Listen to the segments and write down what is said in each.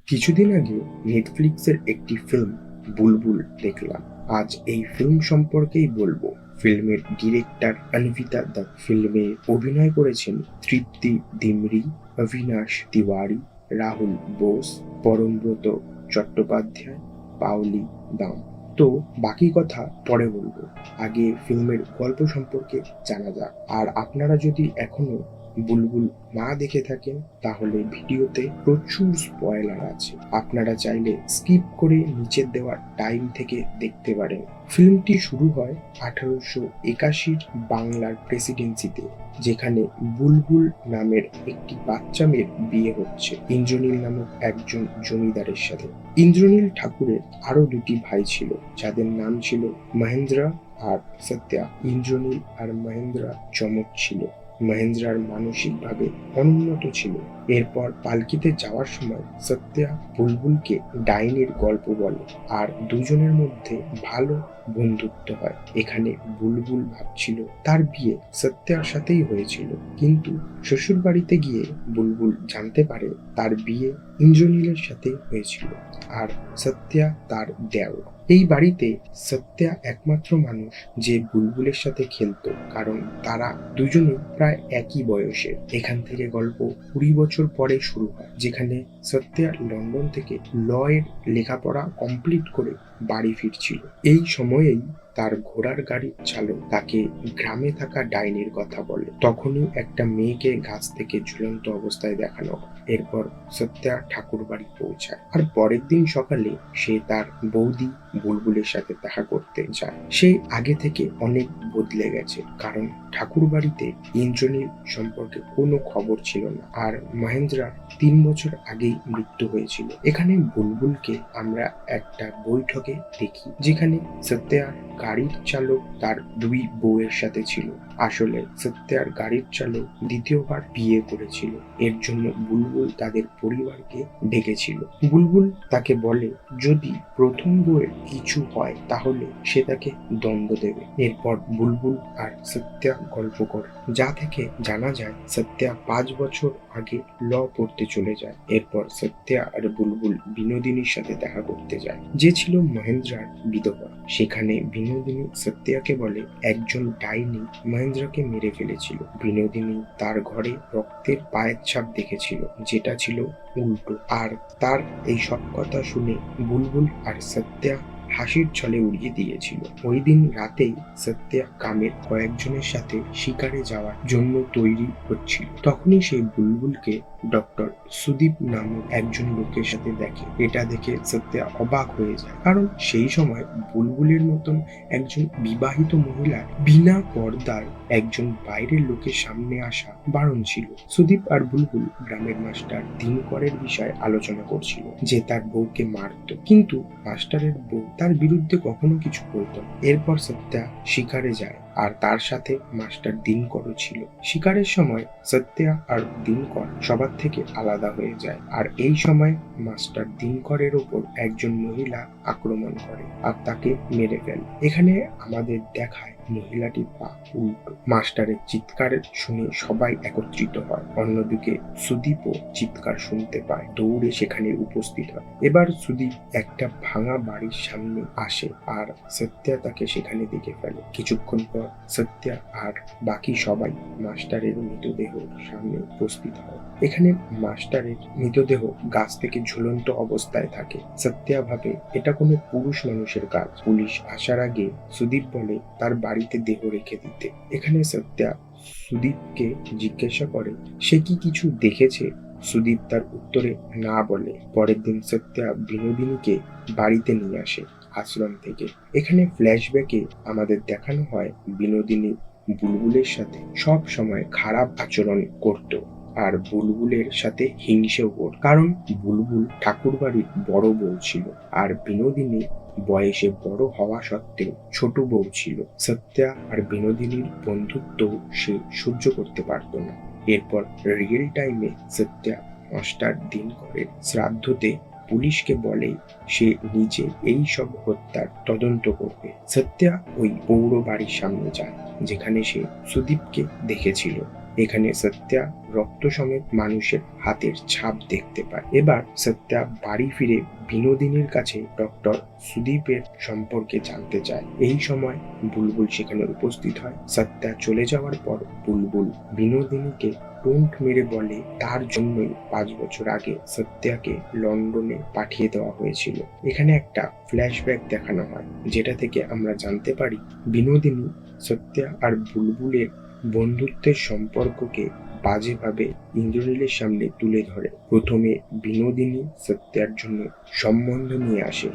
কিছুদিন আগে নেটফ্লিক্সের একটি ফিল্ম বুলবুল দেখলাম। আজ এই ফিল্ম সম্পর্কেই বলবো। ফিল্মের ডিরেক্টর অনভিতা দত্ত, ফিল্মে অভিনয় করেছেন তৃপ্তি ডিমরি, অবিনাশ তিওয়ারি, রাহুল বোস, পরমব্রত চট্টোপাধ্যায়, পাওলি দাম। তো বাকি কথা পরে বলবো, আগে ফিল্মের গল্প সম্পর্কে জানা যাক। আর আপনারা যদি এখনো বুলবুল না দেখে থাকেন তাহলে ভিডিওতে প্রচুর স্পয়লার আছে, আপনারা চাইলে স্কিপ করে নিচের দেওয়া টাইম থেকে দেখতে পারেন। ফিল্মটি শুরু হয় 1881 বাংলার প্রেসিডেন্সিতে, যেখানে বুলবুল নামের একটি বাচ্চা মেয়ের বিয়ে হচ্ছে ইন্দ্রনীল নামক একজন জমিদারের সাথে। ইন্দ্রনীল ঠাকুরের আরো দুটি ভাই ছিল, যাদের নাম ছিল মহেন্দ্র আর সত্যা। ইন্দ্রনীল আর মহেন্দ্রা চমক ছিল। মহেন্দ্রার মানসিকভাবে অনুন্নত ছিল। এরপর পালকিতে যাওয়ার সময় সত্যা বুলবুলকে ডাইনির গল্প বলে আর দুজনের মধ্যে ভালো বন্ধুত্ব হয়। এখানে বুলবুল ভাবছিল তার বিয়ে সত্যার সাথেই হয়েছিল, কিন্তু শ্বশুর বাড়িতে গিয়ে বুলবুল জানতে পারে তার বিয়ে ইন্দ্রনীলের সাথে হয়েছিল আর সত্যা তার দেওর। এই বাড়িতে সত্যা একমাত্র মানুষ যে বুলবুলের সাথে খেলতো, কারণ তারা দুজনেই প্রায় একই বয়সের। এখান থেকে গল্প 20 বছর পরে শুরু হয়, যেখানে সত্যা লন্ডন থেকে ল এর লেখাপড়া কমপ্লিট করে বাড়ি ফিরছিল। এই সময়েই তার ঘোড়ার গাড়ির চালক তাকে গ্রামে থাকা ডাইনির কথা বলে। তখনই একটা মেয়েকে গাছ থেকে ঝুলন্ত অবস্থায় দেখানো হয়। এরপর সত্যা ঠাকুর বাড়ি পৌঁছায় আর পরের দিন সকালে সে তার বৌদি বুলবুলের সাথে দেখা করতে যায়। সে আগে থেকে অনেক বদলে গেছে, কারণ ঠাকুর বাড়িতে ইন্দ্রনীল সম্পর্কে কোনো খবর ছিল না আর মহেন্দ্রার 3 বছর আগেই মৃত্যু হয়েছিল। এখানে বুলবুলকে আমরা একটা বৈঠকে দেখি, যেখানে সত্যা গাড়ির চালক তার 2 বউয়ের সাথে ছিল। আসলে সত্যার গাড়ির চালক দ্বিতীয়বার বিয়ে করেছিল, এর জন্য বুলবুল তাদের পরিবারকে ডেকেছিল। বুলবুল তাকে বলে যদি প্রথম বউয়ের কিছু হয় তাহলে সে তাকে দণ্ড দেবে। এরপর বুলবুল আর সত্যা গল্প করে, যা থেকে জানা যায় সত্যা 5 বছর আগে ল পড়তে চলে যায়। এরপর সত্যা আর বুলবুল বিনোদিনীর সাথে দেখা করতে যায়, যে ছিল মহেন্দ্রার বিধবা। সেখানে বিনোদিনী সত্যাকে বলে একজন ডাইনি মহেন্দ্রকে মেরে ফেলেছিল। বিনোদিনী তার ঘরে রক্তের পায়ের ছাপ দেখেছিল, যেটা ছিল উল্টো। আর তার এই সব কথা শুনে বুলবুল আর সত্যা হাসির ছলে উড়িয়ে দিয়েছিল। ওই দিন রাতেই সত্যা গ্রামের কয়েকজনের সাথে শিকারে যাওয়ার জন্য তৈরি হচ্ছিল। তখনই সেই বুলবুলকে ডক্টর সুদীপ নামক একজন লোকের সাথে দেখে। এটা দেখে সত্যা অবাক হয়ে যায়, কারণ সেই সময় বুলবুলের মতন একজন বিবাহিত মহিলা বিনা পর্দায় একজন বাইরের লোকের সামনে আসা বারণ ছিল। সুদীপ আর বুলবুল গ্রামের মাস্টার দিনকরের বিষয়ে আলোচনা করছিল, যে তার বউকে মারত, কিন্তু মাস্টারের বউ তার বিরুদ্ধে কখনো কিছু বলতো না। এরপর সত্যা শিকারে যায় আর তার সাথে মাস্টার দিনকরও ছিল। শিকারের সময় সত্যা আর দিনকর সবার থেকে আলাদা হয়ে যায় আর এই সময় মাস্টার দিনকরের ওপর একজন মহিলা আক্রমণ করে আর তাকে মেরে ফেলে। এখানে আমাদের দেখায় মহিলাটির পা উল্টো। মাস্টারের চিৎকার শুনে সবাই একত্রিত হয়। অন্যদিকে সুদীপও চিৎকার শুনতে পায়, দৌড়ে সেখানে উপস্থিত হয়। এবার সুদীপ একটা ভাঙা বাড়ির সামনে আসে আর সত্যা তাকে সেখানে দেখে ফেলে। কিছুক্ষণ পর সত্যা আর বাকি সবাই মাস্টারের মৃতদেহ সামনে উপস্থিত হয়। এখানে মাস্টারের মৃতদেহ গাছ থেকে ঝুলন্ত অবস্থায় থাকে। সত্যা ভাবে এটা কোনো পুরুষ মানুষের কাজ। পুলিশ আসার আগে সুদীপ বলে তার বাড়িতে দেহ রেখে দিতে। এখানে সত্যা সুদীপকে জিজ্ঞাসা করে সে কি কিছু দেখেছে। সুদীপ তার উত্তরে না বলে। পরের দিন সত্যা বিনোদিনীকে বাড়িতে নিয়ে আসে আশ্রম থেকে। এখানে ফ্ল্যাশব্যাকে আমাদের দেখানো হয় বিনোদিনী বুলবুলের সাথে সব সময় খারাপ আচরণ করত আর বুলবুলের সাথে হিংসেও করত, কারণ বুলবুল ঠাকুর বাড়ির বড় বউ ছিল আর বিনোদিনী বয়সে বড় হওয়া সত্ত্বেও ছোট বউ ছিল। সত্যা আর বিনোদিনীর বন্ধুত্ব সে সহ্য করতে পারত না। এরপর রিয়েল টাইমে সত্যা মাস্টার দিনকরের শ্রাদ্ধতে পুলিশকে বলে সে নিজে এই সব হত্যার তদন্ত করবে। সত্যা ওই পৌর বাড়ির সামনে যায়, যেখানে সে সুদীপকে দেখেছিল। এখানে সত্যা রক্ত সমেত মানুষের হাতের ছাপ দেখতে পায়। এবার সত্যা বাড়ি ফিরে বিনোদিনীর কাছে ডক্টর সুদীপের সম্পর্কে জানতে চায়। এই সময় বুলবুল সেখানে উপস্থিত হয়। সত্যা চলে যাওয়ার পর বুলবুল বিনোদিনীকে টোন্ট মেরে বলে তার জন্যই 5 বছর আগে সত্যাকে লন্ডনে পাঠিয়ে দেওয়া হয়েছিল। এখানে একটা ফ্ল্যাশব্যাক দেখানো হয়, যেটা থেকে আমরা জানতে পারি বিনোদিনী সত্যা আর বুলবুলের বন্ধুত্বের সম্পর্ককে বাজেভাবে ইন্দ্রনীলের সামনে তুলে ধরে। প্রথমে বিনোদিনী সত্যার জন্য সম্বন্ধ নিয়ে আসে,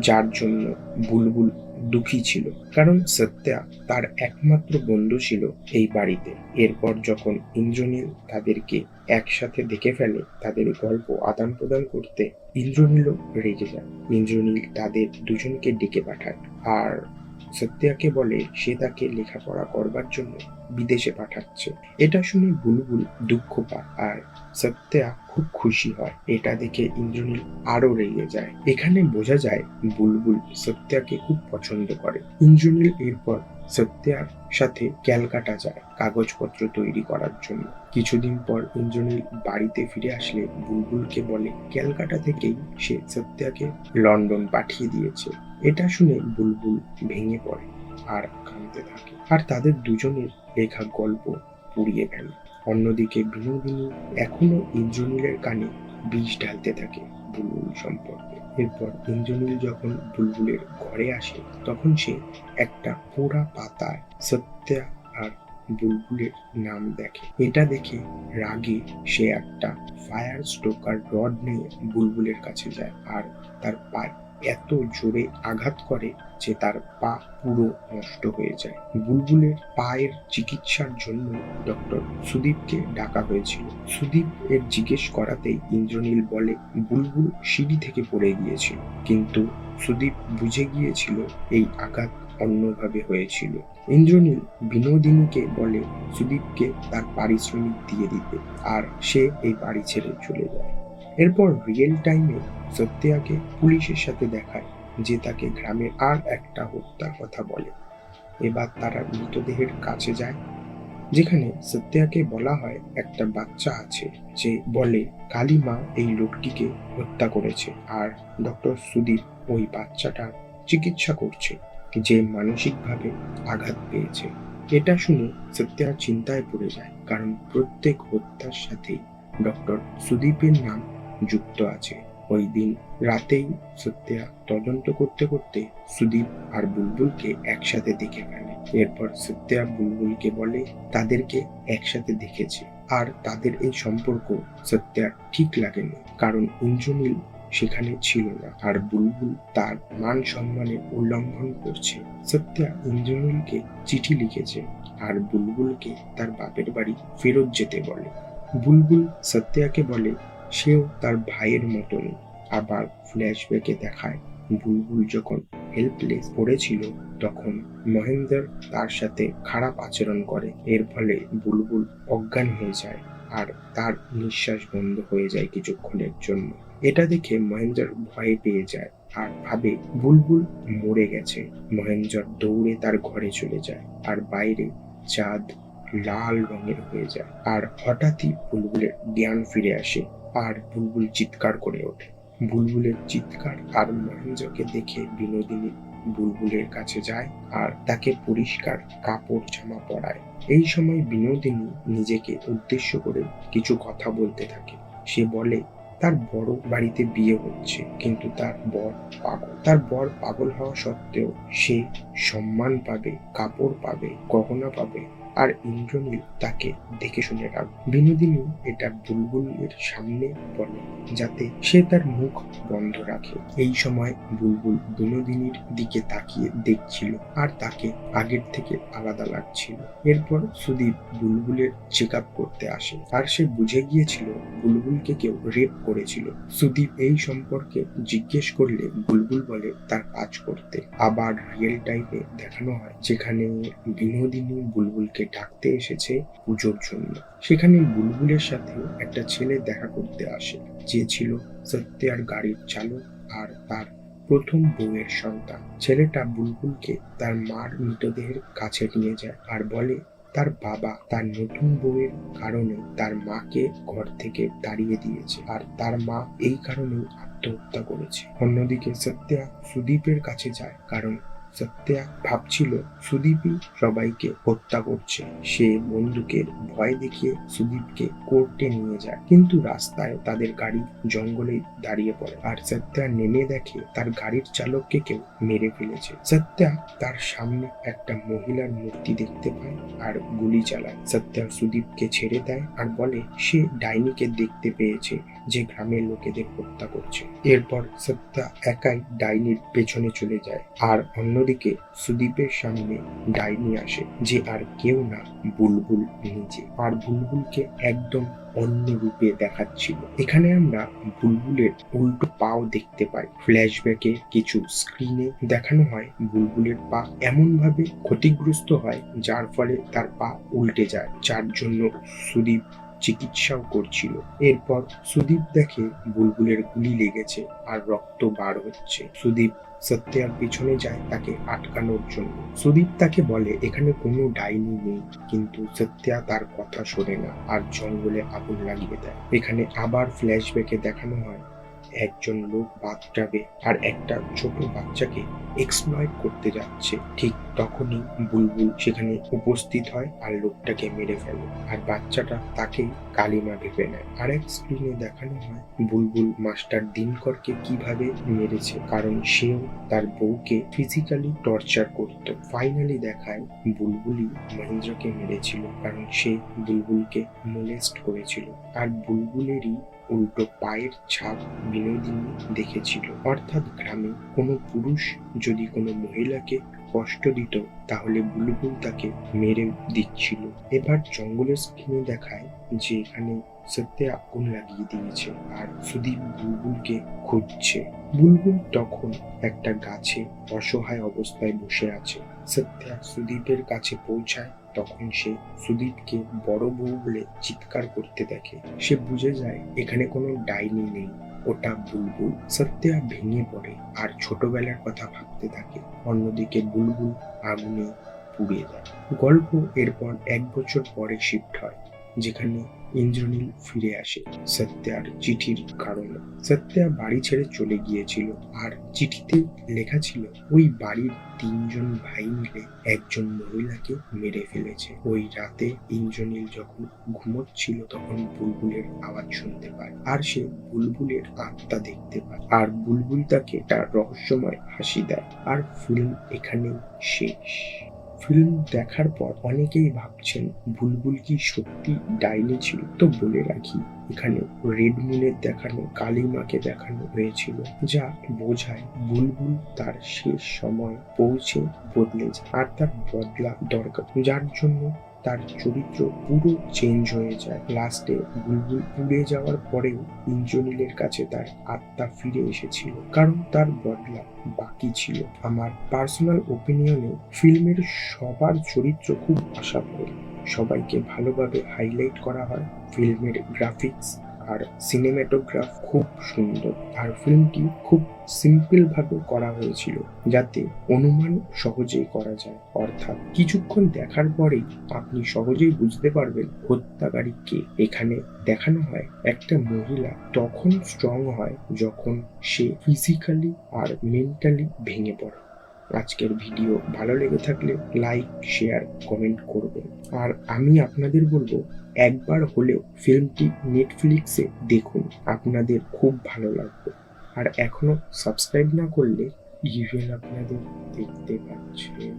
যার জন্য বুলবুল দুঃখী ছিল, কারণ সত্যা তার একমাত্র বন্ধু ছিল এই বাড়িতে। এরপর যখন ইন্দ্রনীল তাদেরকে একসাথে দেখে ফেলে, তাদের গল্প আদান প্রদান করতে ইন্দ্রনীলও রেগে যায়। ইন্দ্রনীল তাদের দুজনকে ডেকে পাঠায় আর সত্যাকে বলে সে তাকে লেখাপড়া করবার জন্য বিদেশে পাঠাচ্ছে। এটা শুনে বুলবুল দুঃখ পায় আর সত্যা খুব খুশি হয়। এটা দেখে ইন্দ্রনীল আরো রেগে যায়। এখানে বোঝা যায় বুলবুল সত্যাকে খুব পছন্দ করে। ইন্দ্রনীল এরপর সত্যার সাথে ক্যালকাটা যায় কাগজপত্র তৈরি করার জন্য। কিছুদিন পর ইন্দ্রনীল বাড়িতে ফিরে আসলে বুলবুলকে বলে ক্যালকাটা থেকেই সে সত্যাকে লন্ডন পাঠিয়ে দিয়েছে। এটা শুনে বুলবুল ভেঙে পড়ে আর কাঁদতে থাকে, আর তাদের দুজনের লেখা গল্প পুড়িয়ে ফেলে। অন্যদিকে বিনোদিনী এখনো ইন্দ্রনীলের কানে বিষ ঢালতে থাকে বুলবুল সম্পর্কে। এরপর ইন্দ্রনীল যখন বুলবুলের ঘরে আসে, তখন সে একটা পোড়া পাতায় সত্যা আর বুলবুলের নাম দেখে। এটা দেখে রাগে সে একটা ফায়ার স্টোকার রড নিয়ে বুলবুলের কাছে যায় আর তার পায়ে এত জোরে আঘাত করে যে তার পা পুরো নষ্ট হয়ে যায়। বুলবুলের পায়ের চিকিৎসার জন্য ডক্টর সুদীপকে ডাকা হয়েছিল। সুদীপ এর জিজ্ঞেস করাতেই ইন্দ্রনীল বলে বুলবুল সিঁড়ি থেকে পড়ে গিয়েছিল, কিন্তু সুদীপ বুঝে গিয়েছিল এই আঘাত অন্যভাবে হয়েছিল। ইন্দ্রনীল বিনোদিনীকে বলে সুদীপকে তার পারিশ্রমিক দিয়ে দিতে, আর সে এই বাড়ি ছেড়ে চলে যায়। এরপর রিয়েল টাইমে সত্যাকে পুলিশের সাথে দেখায়, যে তাকে গ্রামের আর একটা হত্যার কথা বলে। এবার তারা মৃতদেহের কাছে যায়, যেখানে সত্যাকে বলা হয় একটা বাচ্চা আছে যে বলে কালিমা এই লোকটিকে হত্যা করেছে, আর ডক্টর সুদীপ ওই বাচ্চাটার চিকিৎসা করছে যে মানসিকভাবে আঘাত পেয়েছে। এটা শুনে সত্যা চিন্তায় পড়ে যায়, কারণ প্রত্যেক হত্যার সাথেই ডক্টর সুদীপের নাম যুক্ত আছে। ওই দিন রাতেই সত্যা তদন্ত করতে করতে সুদীপ আর বুলবুলকে একসাথে দেখে ফেলে। এরপর সত্যা বুলবুলকে বলে তাদেরকে একসাথে দেখেছে, আর তাদের এই সম্পর্ক সত্যা ঠিক লাগেনি, কারণ ইন্দ্রনীল সেখানে ছিল না আর বুলবুল তার মান সম্মানের উল্লঙ্ঘন করছে। সত্যা ইন্দ্রনীলকে চিঠি লিখেছে আর বুলবুলকে তার বাপের বাড়ি ফেরত যেতে বলে। বুলবুল সত্যাকে বলে সেও তার ভাইয়ের মতনই। আবার ফ্ল্যাশব্যাকে দেখায় বুলবুল যখন হেল্পলেস পড়েছিল, তখন মহেন্দ্র তার সাথে খারাপ আচরণ করে। এর ফলে বুলবুল অজ্ঞান হয়ে যায় আর তার নিঃশ্বাস বন্ধ হয়ে যায় কিছুক্ষণের জন্য। এটা দেখে মহেন্দ্র ভয় পেয়ে যায় আর ভাবে বুলবুল মরে গেছে। মহেন্দ্র দৌড়ে তার ঘরে চলে যায় আর বাইরে চাঁদ লাল রঙের হয়ে যায়, আর হঠাৎই বুলবুলের জ্ঞান ফিরে আসে আর বুলবুল চিৎকার করে ওঠে। বুলবুলের চিৎকার আর মহেন্দ্রকে দেখে বিনোদিনী বুলবুলের কাছে যায় আর তাকে পরিষ্কার কাপড় জামা পরায়। এই সময় বিনোদিনী নিজেকে উদ্দেশ্য করে কিছু কথা বলতে থাকে। সে বলে তার বড় বাড়িতে বিয়ে হচ্ছে, কিন্তু তার বর পাগল হওয়া সত্ত্বেও সে সম্মান পাবে, কাপড় পাবে, গহনা পাবে, আর ইন্দ্রনীল তাকে দেখে শুনে রাখবে। বিনোদিনী এটা বুলবুলের সামনে বলে যাতে সে তার মুখ বন্ধ রাখে। এই সময় বুলবুল বিনোদিনীর দিকে তাকিয়ে দেখছিল আর তাকে আগের থেকে আলাদা লাগছিল। এরপর সুদীপ বুলবুলের চেক আপ করতে আসে আর সে বুঝে গিয়েছিল বুলবুলকে কেউ রেপ করেছিল। সুদীপ এই সম্পর্কে জিজ্ঞেস করলে বুলবুল বলে তার কাজ করতে। আবার রিয়েল টাইমে দেখানো হয় যেখানে বিনোদিনী বুলবুলকে ডাকতে এসেছে পুজোর জন্য। সেখানে বুলবুলের সাথে একটা ছেলে দেখা করতে আসে, যে ছিল সত্যার গাড়ির চালক আর তার প্রথম বউয়ের সন্তান। ছেলেটা বুলবুলকে তার মার মৃতদেহের কাছে নিয়ে যায় আর বলে তার বাবা তার নতুন বউয়ের কারণে তার মাকে ঘর থেকে তাড়িয়ে দিয়েছে, আর তার মা এই কারণেই আত্মহত্যা করেছে। অন্যদিকে সত্যা সুদীপের কাছে যায়, কারণ সত্যা ভাবছিল সুদীপই সবাইকে হত্যা করছে। সে বন্দুকের ভয় দেখিয়ে সুদীপকে কোর্টে নিয়ে যায়, কিন্তু রাস্তায় তাদের গাড়ি জঙ্গলে দাঁড়িয়ে পড়ে, আর সত্যা নেমে দেখে তার গাড়ির চালককে কেউ মেরে ফেলেছে। সত্যা তার সামনে একটা মহিলার মূর্তি দেখতে পায় আর গুলি চালায়। সত্যা সুদীপকে ছেড়ে দেয় আর বলে সে ডাইনিকে দেখতে পেয়েছে যে গ্রামের লোকেদের হত্যা করছে। এরপর সত্যা একাই ডাইনির পেছনে চলে যায়, আর অন্যদিকে সুদীপের সামনে ডাইনি আসে, যে আর কেউ না, বুলবুল নিজে। আর বুলবুলকে একদম অন্য রূপে দেখাচ্ছিল। এখানে আমরা বুলবুলের উল্টো পাও দেখতে পাই। ফ্ল্যাশব্যাকে কিছু স্ক্রিনে দেখানো হয় বুলবুলের পা এমন ভাবে ক্ষতিগ্রস্ত হয় যার ফলে তার পা উল্টে যায়, যার জন্য সুদীপ চিকিৎসাও করছিল। এরপর সুদীপ দেখে বুলবুলের গুলি লেগেছে আর রক্ত বার হচ্ছে। সুদীপ সত্যার পিছনে যায় তাকে আটকানোর জন্য। সুদীপ তাকে বলে এখানে কোনো ডাইনি নেই, কিন্তু সত্যা তার কথা শোনে না আর জঙ্গলে আগুন লাগিয়ে দেয়। এখানে আবার ফ্ল্যাশব্যাকে দেখানো হয় একজন লোক বাথটাবে আর একটা ছোট বাচ্চাকে এক্সপ্লয়েট করতে যাচ্ছে। ঠিক তখনই বুলবুল সেখানে উপস্থিত হয় আর লোকটাকে মেরে ফেলে, আর বাচ্চাটা তাকে কালিমা ভেবে নেয়। আর এক স্ক্রিনে দেখানো হয় বুলবুল মাস্টার দিনকরকে কিভাবে মেরেছে, কারণ সেও তার বউকে ফিজিক্যালি টর্চার করত। ফাইনালি দেখায় বুলবুলই মহেন্দ্রকে মেরেছিল, কারণ সে বুলবুলকে মোলেস্ট করেছিল, আর বুলবুলেরই উল্টো পায়ের ছাপ বিনোদিনী দেখেছিল। অর্থাৎ গ্রামে কোনো পুরুষ যদি কোনো মহিলাকে কষ্ট দিত তাহলে বুলবুল তাকে মেরে দিচ্ছিল। এবার জঙ্গলের স্ক্রিনে দেখায় যে এখানে সত্যি আগুন লাগিয়ে দিয়েছে আর সুদীপ বুলবুলকে খুঁজছে। বুলবুল তখন একটা গাছে অসহায় অবস্থায় বসে আছে। সত্যা সুদীপের কাছে পৌঁছায়, তখন সে সুদীপকে বড় বউ বলে চিৎকার করতে দেখে। সে বুঝে যায় এখানে কোনো ডাইনি নেই, ওটা বুলবুল। সত্যা ভেঙে পড়ে আর ছোটবেলার কথা ভাবতে থাকে। অন্যদিকে বুলবুল আগুনে পুড়ে যায়। গল্প এরপর 1 বছর পরে শিফট হয়, যেখানে ইন্দ্রনীল ফিরে আসে সত্যার চিঠির কারণে। সত্যা বাড়ি ছেড়ে চলে গিয়েছিল, আর চিঠিতে লেখা ছিল ওই বাড়ির 3 জন ভাই মিলে একজন মহিলাকে মেরে ফেলেছে। ওই রাতে ইন্দ্রনীল যখন ঘুমোচ্ছিল তখন বুলবুলের আওয়াজ শুনতে পায়, আর সে বুলবুলের আত্মা দেখতে পায়, আর বুলবুল তাকে তার রহস্যময় হাসি দেয়। আর ফিল্ম এখানেই শেষ। ফিল্ম দেখার পর অনেকেই ভাবছেন বুলবুল কি সত্যি ডাইনি ছিল। তো বলে রাখি, এখানে রেড মুনের দেখানো কালিমাকে দেখানো হয়েছিল, যা বোঝায় বুলবুল তার শেষ সময় পৌঁছে বদলে যায়, আর তার বদলা দরকার, যার জন্য তার চরিত্র পুরো চেঞ্জ হয়ে যায়। লাস্টে বুলবুল পুড়ে যাওয়ার পরেও ইন্দ্রনীলের কাছে তার আত্মা ফিরে এসেছিল, কারণ তার বদলা বাকি ছিল। আমার পার্সোনাল ওপিনিয়নে ফিল্মের সবার চরিত্র খুব আশাপ্রদ, সবাইকে ভালোভাবে হাইলাইট করা হয়। ফিল্মের গ্রাফিক্স আর সিনেমাটোগ্রাফ খুব সুন্দর, আর ফিল্মটি খুব সিম্পল ভাবে করা হয়েছিল যাতে অনুমান সহজেই করা যায়। অর্থাৎ কিছুক্ষণ দেখার পরেই আপনি সহজেই বুঝতে পারবেন হত্যাকারী কে। এখানে দেখানো হয় একটা মহিলা তখন স্ট্রং হয় যখন সে ফিজিক্যালি আর মেন্টালি ভেঙে পড়ে। আজকের ভিডিও ভালো লেগে থাকলে লাইক, শেয়ার, কমেন্ট করবেন। আর আমি আপনাদের বলবো একবার হলেও ফিল্মটি নেটফ্লিক্সে দেখুন, আপনাদের খুব ভালো লাগবে। আর এখনো সাবস্ক্রাইব না করলে ইভেন আপনাদের দেখতে পাচ্ছেন।